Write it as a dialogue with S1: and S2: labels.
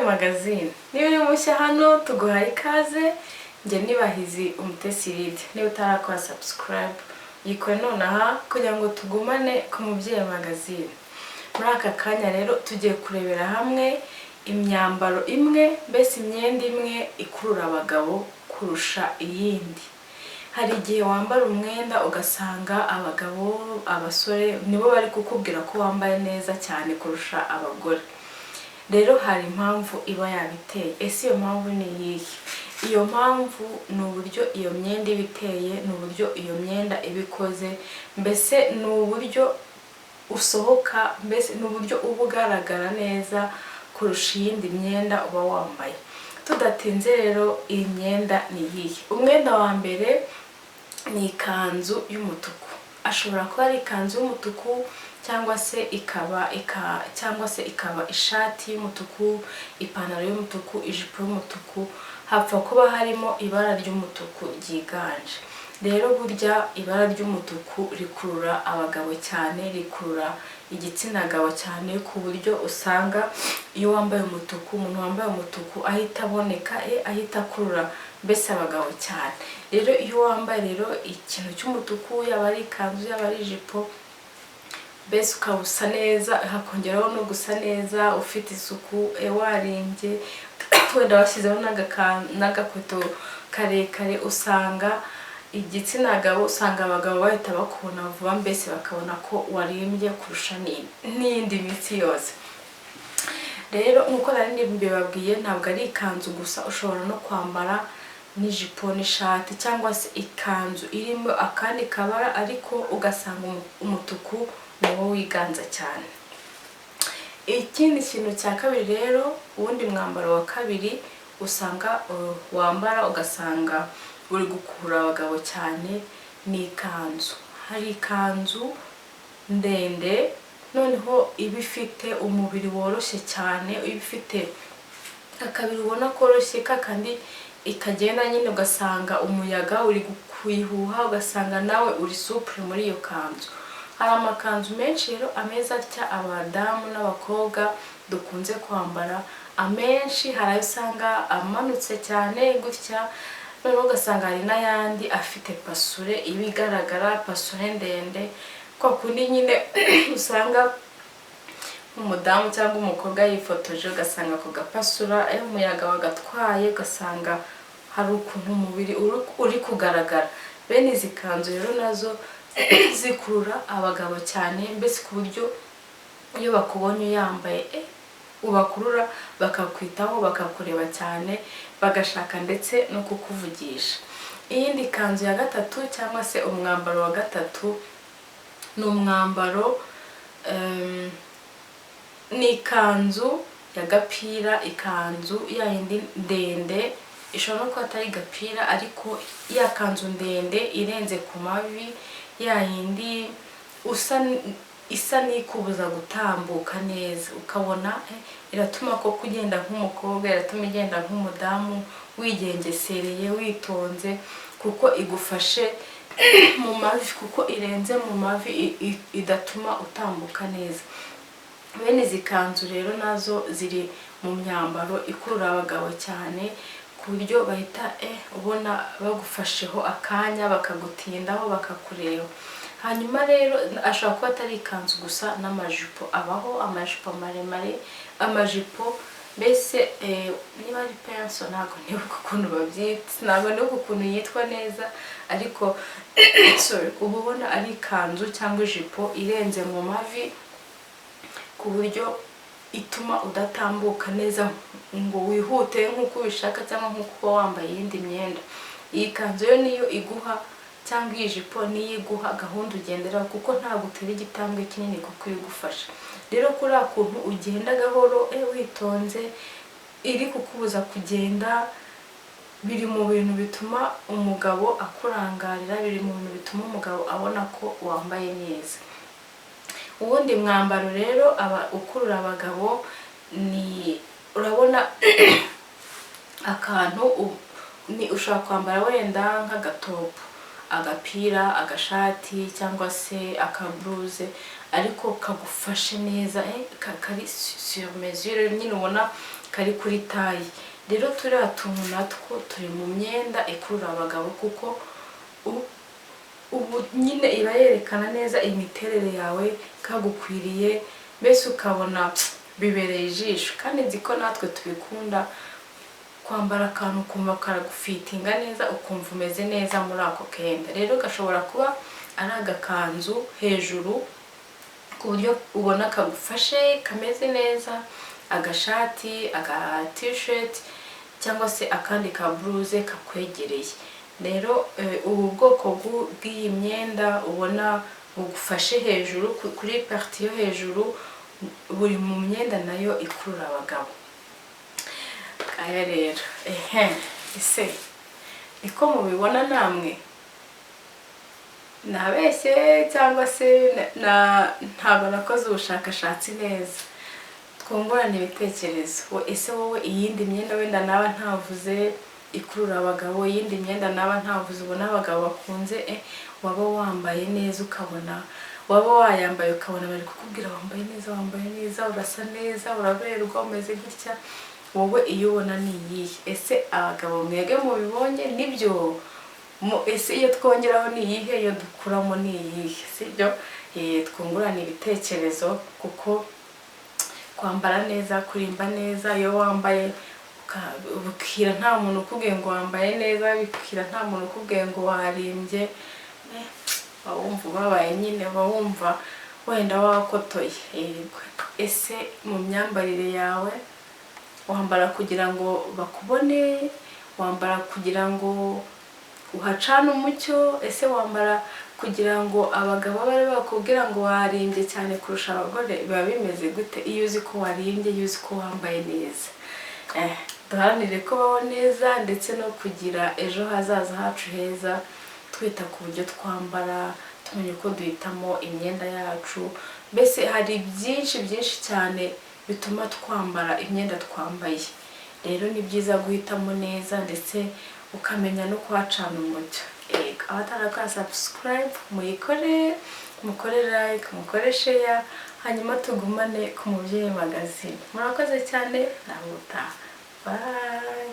S1: magazine. Niba uri mushya hano tuguhaye ikaze. Nge nibahizi umutesiride. Niba utarakora subscribe yikore nonaha kugira ngo tugumane ku Mubyeyi magazine. Muri aka kanya rero tugiye kurebera hamwe imyambaro imwe, mbese imyenda imwe ikurura abagabo kurusha iyindi. Hari igihe wambara umwenda ugasanga abagabo, abasore nibo bari kukubwira ko wambaye neza cyane kurusha abagore. Rero hari impamvu iba yabiteye. Ese iyo mpamvu ni iyihe? Iyo mpamvu ni uburyo iyo myenda ibiteye, ni uburyo iyo myenda ibikoze, mbese ni uburyo usohoka, mbese ni uburyo uba ugaragara neza kurusha iyindi myenda uba wambaye. Tudatinze rero iyi myenda ni iyihe? Umwenda wa mbere ni ikanzu y'umutuku. Ashobora kuba ari ikanzu y'umutuku cyangwa se ikaba ishati y'umutuku, ipantaro y'umutuku, ijipo y'umutuku, hapfa kuba harimo ibara ry'umutuku ryiganje. Rero burya ibara ry'umutuku rikurura abagabo cyane, rikurura igitsina gabo cyane, ku buryo usanga iyo wambaye umutuku, umuntu wambaye umutuku ahita aboneka, ahita akurura mbese abagabo cyane. Rero iyo wambaye rero ikintu cy'umutuku, yaba ari ikanzu, yaba ari ijipo, mbese ukabusa neza, hakongeraho no gusa neza, ufite isuku, warimbye, wenda washyizeho n'agakweto karekare, usanga igitsina gabo, usanga abagabo bahita bakubona vuba, mbese bakabona ko warimbye kurusha n'indi mitsi yose. Rero nk'uko nari mbibabwiye, ntabwo ari ikanzu gusa, ushobora no kwambara n'ijipo n'ishati, cyangwa se ikanzu irimo akandi kabara ariko ugasanga umutuku niwo wiganza cyane. Ikindi kintu cya kabiri rero, uwundi mwambaro wa kabiri usanga wambara ugasanga uri gukurura abagabo cyane, ni ikanzu. Hari ikanzu ndende, noneho iba ifite umubiri woroshye cyane, iba ifite akabiri ubona koroshye, kakandi ikagenda nyine ugasanga umuyaga uri kuyihuha, ugasanga nawe uri supure muri iyo kanzu. Hari amakanzu menshi rero ameza atya abadamu n'abakobwa dukunze kwambara. Amenshi hari ayo usanga amanutse cyane gutya, noneho ugasanga hari n'ayandi afite pasure iba igaragara, pasure ndende, kwa kundi nyine usanga umudamu cyangwa umukobwa yifotoje, ugasanga ako gapasura umuyaga wagatwaye, ugasanga hari ukuntu umubiri uri kugaragara. Bene izi kanzu rero nazo zikurura abagabo cyane, mbese ku buryo iyo bakubonye yambaye ubakurura, bakakwitaho, bakakureba cyane, bagashaka ndetse no kukuvugisha. Iyindi kanzu ya gatatu cyangwa se umwambaro wa gatatu ni umwambaro, ni ikanzu ya gapira, ikanzu yayindi ndende, ishobora no kuba atari gapira ariko ya kanzu ndende irenze ku mavi, yayindi isa n'ikubuza gutambuka neza, ukabona iratuma ko kugenda nk'umukobwa, iratuma igenda nk'umudamu, wigengesereye, witonze, kuko igufashe mu mavi, kuko irenze mu mavi, idatuma utambuka neza. Bene izi kanzu rero nazo ziri mu myambaro ikurura abagabo cyane, ku buryo bahita ubona bagufasheho akanya, bakagutindaho, bakakureba. Hanyuma rero ashobora kuba atari ikanzu gusa, n'amajipo abaho, amajipo maremare, amajipo mbese niba ari penso, ntabwo nibuka ukuntu babyita, ntabwo nibuka ukuntu yitwa neza, ariko uba ubona ari ikanzu cyangwa ijipo irenze mu mavi, ku buryo ituma udatambuka neza ngo wihute nk'uko ubishaka cyangwa nk'uko uba wambaye iyindi myenda. Iyi kanzu yo niyo iguha, cyangwa iyi jipo niyo iguha gahunda ugenderaho, kuko ntabwo utera igitambwe kinini kuko igufasha. Rero kuri akuntu ugenda gahoro, witonze, iri kukubuza kugenda, biri mu bintu bituma umugabo akurangarira, biri mu bintu bituma umugabo abona ko wambaye neza. Ubundi mwambaro rero ukurura abagabo ni, urabona akantu ni ushobora kwambara wenda nk'agatopu, agapira, agashati cyangwa se akabluze, ariko kagufashe neza, kari sur mesure, nyine ubona kari kuri tayi. Rero turiya tuntu natwo turi mu myenda ikurura abagabo, kuko ubu nyine iba yerekana neza imiterere yawe, kagukwiriye, mbese ukabona bibereye ijisho. Kandi nzi ko natwe tubikunda kwambara akantu ukumva karagufitinga neza, ukumva umeze neza muri ako kenda. Rero gashobora kuba ari agakanzu hejuru ku buryo ubona kagufashe kameze neza, agashati, aga t-shirt cyangwa se akandi ka blouse kakwegereye. Rero ubu bwoko bw'iyi myenda ubona bugufashe hejuru kuri partie yo hejuru, buri mu myenda nayo ikurura abagabo. Kaya rero ise niko mubibona namwe? Nabeshye cyangwa se ntabwo nakoze ubushakashatsi neza? Twungurane ibitekerezo. Ese wowe iyindi myenda wenda naba ntavuze ikurura abagabo, iyindi myenda naba ntavuze ubona abagabo bakunze, waba wambaye neza ukabona, waba wayambaye ukabona bari kukubwira wambaye neza, urasa neza, uraberwa, umeze gutya, wowe iyo ubona ni iyihe? Ese abagabo mwege mubibonye nibyo? Ese iyo twongeraho ni iyihe, iyo dukuramo ni iyihe? Sibyo? Twungurane ibitekerezo, kuko kwambara neza, kurimba neza, iyo wambaye bukira nta muntu ukubwiye ngo wambaye neza, bukira nta muntu ukubwiye ngo warimbye, wumva ubabaye nyine, wumva wenda wakotoye. Ese mu myambarire yawe wambara kugira ngo bakubone, wambara kugira ngo uhacane umucyo? Ese wambara kugira ngo abagabo bari bakubwira ngo warimbye cyane kurusha abagore? Biba bimeze gute iyo uzi ko warimbye, iyo uzi ko wambaye neza? Duharanire kubaho neza ndetse no kugira ejo hazaza hacu heza, twita ku buryo twambara, tumenye uko duhitamo imyenda yacu. Mbese hari byinshi cyane bituma twambara imyenda twambaye. Rero ni byiza guhitamo neza ndetse ukamenya no kuhacana umucyo. Abatarakora subscribe muyikore, mukore like, mukore share, hanyuma tugumane ku Mubyeyi Magazine. Murakoze cyane, nawe utaha. Bye.